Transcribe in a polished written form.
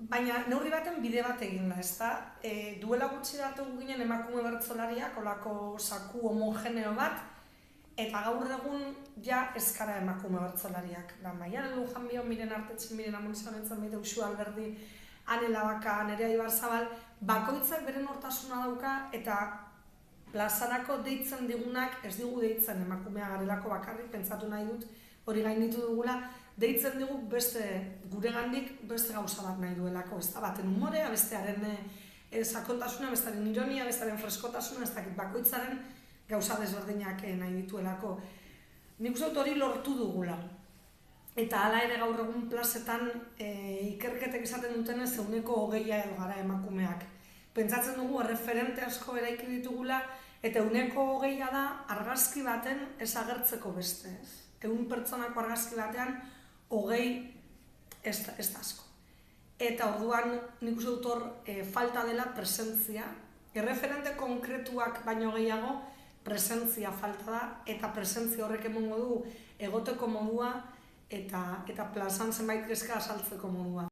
Baina neurri baten bide bat egin da, ezta? Duela gutxi datu ginen emakume bertsolariak, olako saku homogeneo bat, eta gaur egun ja eskara emakume bertsolariak. Maialen Lujanbio, Miren Artetxe, Miren Amunizanetzen, Mide Uxu Alberdi, Ane Labaka, Nerea Ibarzabal, bakoitzak beren hortasuna dauka eta plazarako deitzen digunak ez digu deitzen emakumea garelako bakarrik, pentsatu nahi dut, hori gainditu dugula, deitzen digu beste guregandik beste gauza bat nahi duelako, ez da baten umorea, bestearen sakontasuna, bestearen ironia, bestearen freskotasuna, ez dakit bakoitzaren gauza desberdinak nahi dituelako. Nik uste dut hori lortu dugula. Eta hala ere gaur egun plazetan ikerketek esaten dutenez 20% edo gara emakumeak. Pentsatzen dugu erreferente asko eraiki ditugula eta 20% da argazki baten ez agertzeko beste. 100 pertsonako argazki batean 20 ez da asko. Eta orduan nik uste dut hor falta dela presentzia. Erreferente konkretuak baino gehiago presentzia falta da eta presentzia horrek emongo du egoteko modua eta plazan zenbait kezka azaltzeko modua.